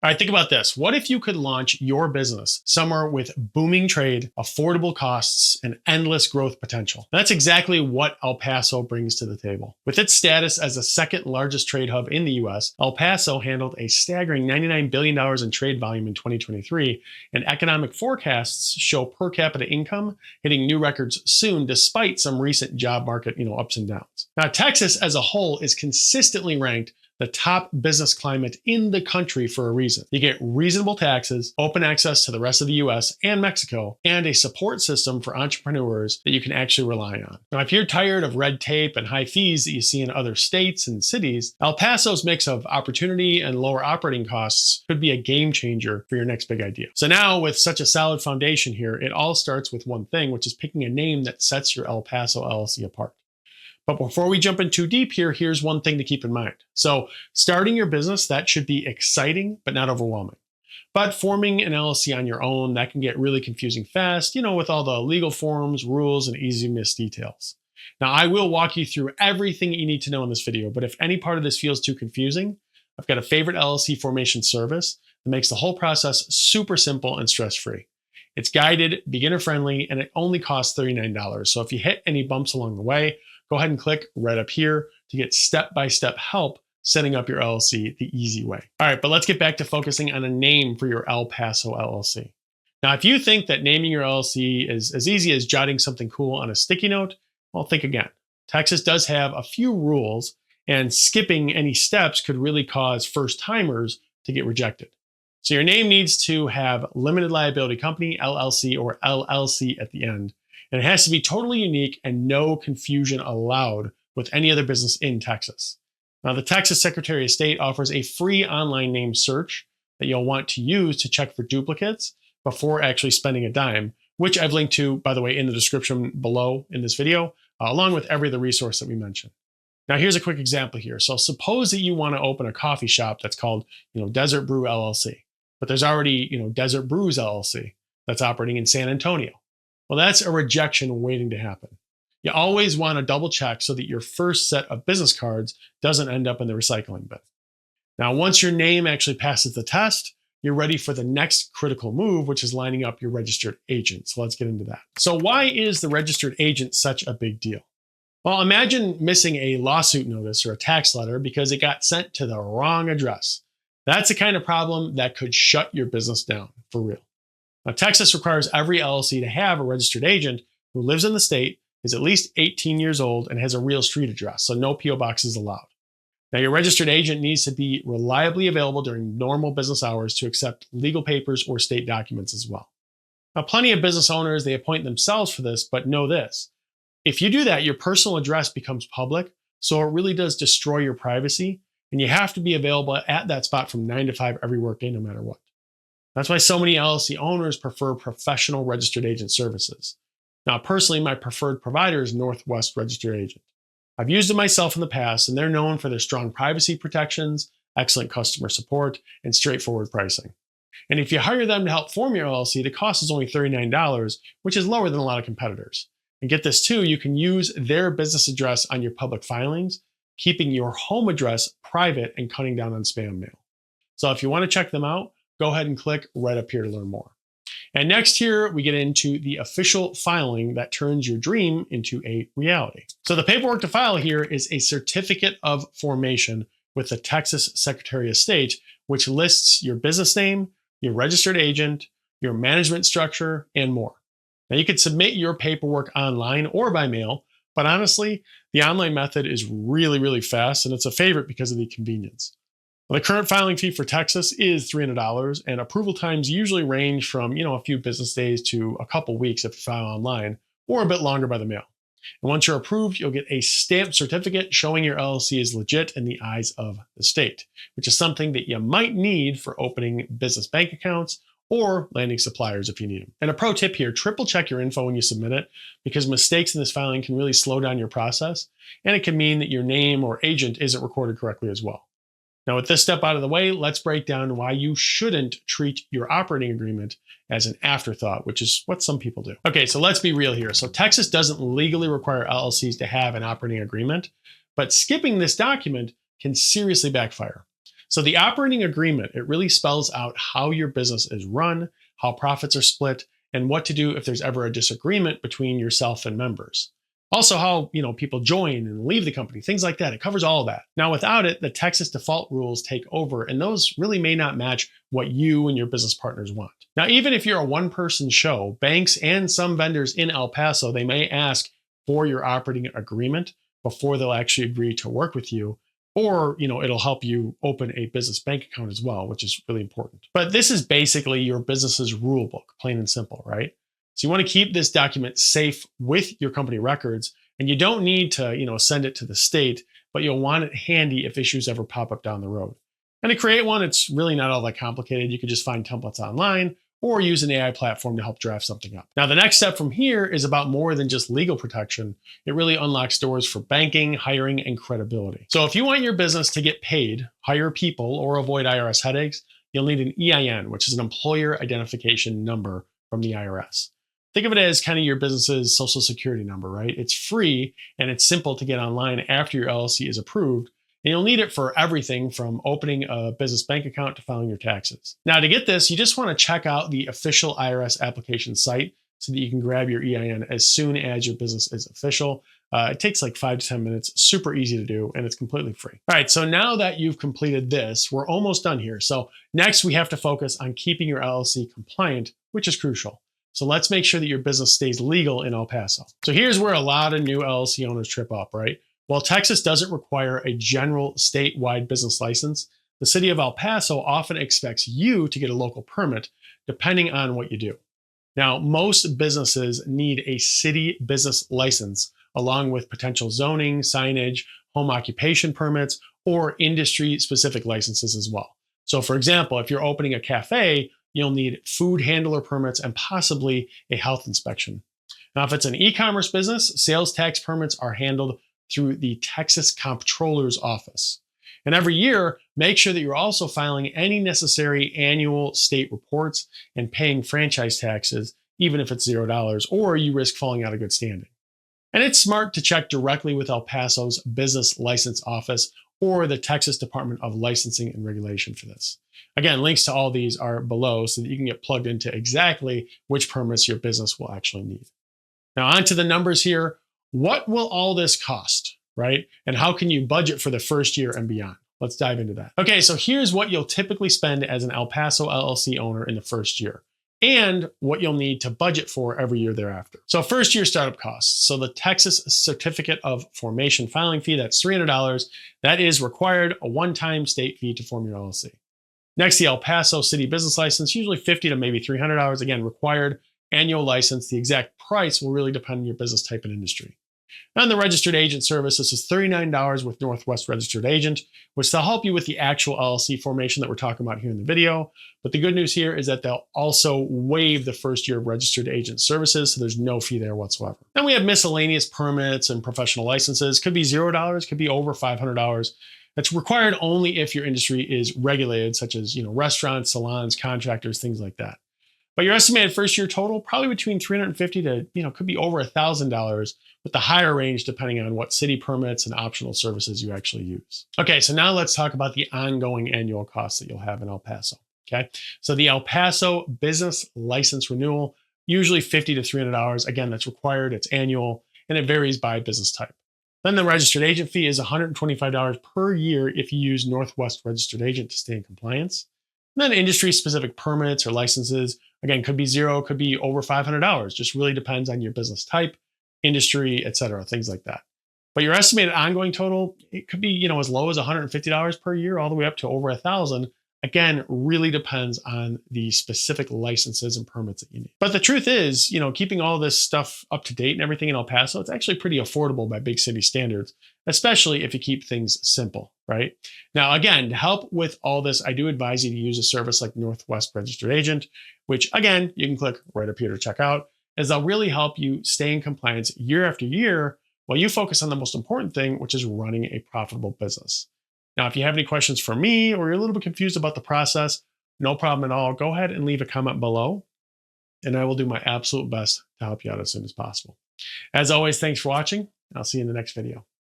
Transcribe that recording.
All right, think about this. What if you could launch your business somewhere with booming trade, affordable costs, and endless growth potential? That's exactly what El Paso brings to the table. With its status as the second largest trade hub in the US, El Paso handled a staggering $99 billion in trade volume in 2023, and economic forecasts show per capita income hitting new records soon, despite some recent job market, ups and downs. Now, Texas as a whole is consistently ranked the top business climate in the country for a reason. You get reasonable taxes, open access to the rest of the US and Mexico, and a support system for entrepreneurs that you can actually rely on. Now, if you're tired of red tape and high fees that you see in other states and cities, El Paso's mix of opportunity and lower operating costs could be a game changer for your next big idea. So now, with such a solid foundation here, it all starts with one thing, which is picking a name that sets your El Paso LLC apart. But before we jump in too deep here, here's one thing to keep in mind. So starting your business, that should be exciting, but not overwhelming. But forming an LLC on your own, that can get really confusing fast, with all the legal forms, rules, and easy miss details. Now, I will walk you through everything you need to know in this video, but if any part of this feels too confusing, I've got a favorite LLC formation service that makes the whole process super simple and stress-free. It's guided, beginner-friendly, and it only costs $39. So if you hit any bumps along the way, go ahead and click right up here to get step-by-step help setting up your LLC the easy way. All right, but let's get back to focusing on a name for your El Paso LLC. Now, if you think that naming your LLC is as easy as jotting something cool on a sticky note, well, think again. Texas does have a few rules, and skipping any steps could really cause first-timers to get rejected. So your name needs to have limited liability company, LLC, or LLC at the end. And it has to be totally unique and no confusion allowed with any other business in Texas. Now, the Texas Secretary of State offers a free online name search that you'll want to use to check for duplicates before actually spending a dime, which I've linked to, by the way, in the description below in this video, along with every other resource that we mentioned. Now, here's a quick example here. So suppose that you want to open a coffee shop that's called, Desert Brew LLC, but there's already, Desert Brews LLC that's operating in San Antonio. Well, that's a rejection waiting to happen. You always want to double check so that your first set of business cards doesn't end up in the recycling bin. Now, once your name actually passes the test, you're ready for the next critical move, which is lining up your registered agent. So let's get into that. So why is the registered agent such a big deal? Well, imagine missing a lawsuit notice or a tax letter because it got sent to the wrong address. That's the kind of problem that could shut your business down for real. Now, Texas requires every LLC to have a registered agent who lives in the state, is at least 18 years old, and has a real street address, so no PO boxes allowed. Now, your registered agent needs to be reliably available during normal business hours to accept legal papers or state documents as well. Now, plenty of business owners, they appoint themselves for this, but know this. If you do that, your personal address becomes public, so it really does destroy your privacy, and you have to be available at that spot from 9 to 5 every workday, no matter what. That's why so many LLC owners prefer professional registered agent services. Now, personally, my preferred provider is Northwest Registered Agent. I've used it myself in the past, and they're known for their strong privacy protections, excellent customer support, and straightforward pricing. And if you hire them to help form your LLC, the cost is only $39, which is lower than a lot of competitors. And get this too, you can use their business address on your public filings, keeping your home address private and cutting down on spam mail. So if you want to check them out, go ahead and click right up here to learn more. And next here, we get into the official filing that turns your dream into a reality. So the paperwork to file here is a certificate of formation with the Texas Secretary of State, which lists your business name, your registered agent, your management structure, and more. Now, you can submit your paperwork online or by mail, but honestly, the online method is really, really fast, and it's a favorite because of the convenience. Well, the current filing fee for Texas is $300, and approval times usually range from a few business days to a couple weeks if you file online, or a bit longer by the mail. And once you're approved, you'll get a stamped certificate showing your LLC is legit in the eyes of the state, which is something that you might need for opening business bank accounts or landing suppliers if you need them. And a pro tip here, triple check your info when you submit it, because mistakes in this filing can really slow down your process, and it can mean that your name or agent isn't recorded correctly as well. Now, with this step out of the way, let's break down why you shouldn't treat your operating agreement as an afterthought, which is what some people do. Okay, so let's be real here. So Texas doesn't legally require LLCs to have an operating agreement, but skipping this document can seriously backfire. So the operating agreement, it really spells out how your business is run, how profits are split, and what to do if there's ever a disagreement between yourself and members. Also how, people join and leave the company, things like that. It covers all of that. Now, without it, the Texas default rules take over, and those really may not match what you and your business partners want. Now, even if you're a one-person show, banks and some vendors in El Paso, they may ask for your operating agreement before they'll actually agree to work with you. Or, it'll help you open a business bank account as well, which is really important. But this is basically your business's rule book, plain and simple, right? So you want to keep this document safe with your company records, and you don't need to, send it to the state, but you'll want it handy if issues ever pop up down the road. And to create one, it's really not all that complicated. You can just find templates online or use an AI platform to help draft something up. Now, the next step from here is about more than just legal protection. It really unlocks doors for banking, hiring, and credibility. So if you want your business to get paid, hire people, or avoid IRS headaches, you'll need an EIN, which is an employer identification number from the IRS. Think of it as kind of your business's social security number, right? It's free and it's simple to get online after your LLC is approved. And you'll need it for everything from opening a business bank account to filing your taxes. Now, to get this, you just want to check out the official IRS application site so that you can grab your EIN as soon as your business is official. It takes like 5 to 10 minutes, super easy to do, and it's completely free. All right, so now that you've completed this, we're almost done here. So next we have to focus on keeping your LLC compliant, which is crucial. So let's make sure that your business stays legal in El Paso. So here's where a lot of new LLC owners trip up, right? While Texas doesn't require a general statewide business license, the city of El Paso often expects you to get a local permit depending on what you do. Now, most businesses need a city business license along with potential zoning, signage, home occupation permits, or industry-specific licenses as well. So for example, if you're opening a cafe, you'll need food handler permits and possibly a health inspection. Now, if it's an e-commerce business, sales tax permits are handled through the Texas Comptroller's Office. And every year, make sure that you're also filing any necessary annual state reports and paying franchise taxes, even if it's $0, or you risk falling out of good standing. And it's smart to check directly with El Paso's Business License Office or the Texas Department of Licensing and Regulation for this. Again, links to all these are below so that you can get plugged into exactly which permits your business will actually need. Now, on to the numbers here. What will all this cost, right? And how can you budget for the first year and beyond? Let's dive into that. Okay, so here's what you'll typically spend as an El Paso LLC owner in the first year, and what you'll need to budget for every year thereafter. So first year startup costs. So the Texas Certificate of Formation filing fee, that's $300. That is required, a one-time state fee to form your LLC. Next, the El Paso City Business License, usually $50 to maybe $300, again, required annual license. The exact price will really depend on your business type and industry. And the registered agent service, this is $39 with Northwest Registered Agent, which will help you with the actual LLC formation that we're talking about here in the video. But the good news here is that they'll also waive the first year of registered agent services, so there's no fee there whatsoever. Then we have miscellaneous permits and professional licenses. Could be $0, could be over $500. That's required only if your industry is regulated, such as restaurants, salons, contractors, things like that. But your estimated first year total, probably between $350 to, could be over $1,000, with the higher range depending on what city permits and optional services you actually use. Okay, so now let's talk about the ongoing annual costs that you'll have in El Paso. Okay, so the El Paso Business License Renewal, usually $50 to $300. Again, that's required, it's annual, and it varies by business type. Then the registered agent fee is $125 per year if you use Northwest Registered Agent to stay in compliance. And then industry-specific permits or licenses, again, could be $0, could be over $500. Just really depends on your business type, industry, etc., things like that. But your estimated ongoing total, it could be as low as $150 per year, all the way up to over $1,000. Again, really depends on the specific licenses and permits that you need. But the truth is, keeping all this stuff up to date and everything in El Paso, it's actually pretty affordable by big city standards, especially if you keep things simple, right? Now, again, to help with all this, I do advise you to use a service like Northwest Registered Agent, which again, you can click right up here to check out, as they'll really help you stay in compliance year after year while you focus on the most important thing, which is running a profitable business. Now, if you have any questions for me or you're a little bit confused about the process, no problem at all. Go ahead and leave a comment below, and I will do my absolute best to help you out as soon as possible. As always, thanks for watching. I'll see you in the next video.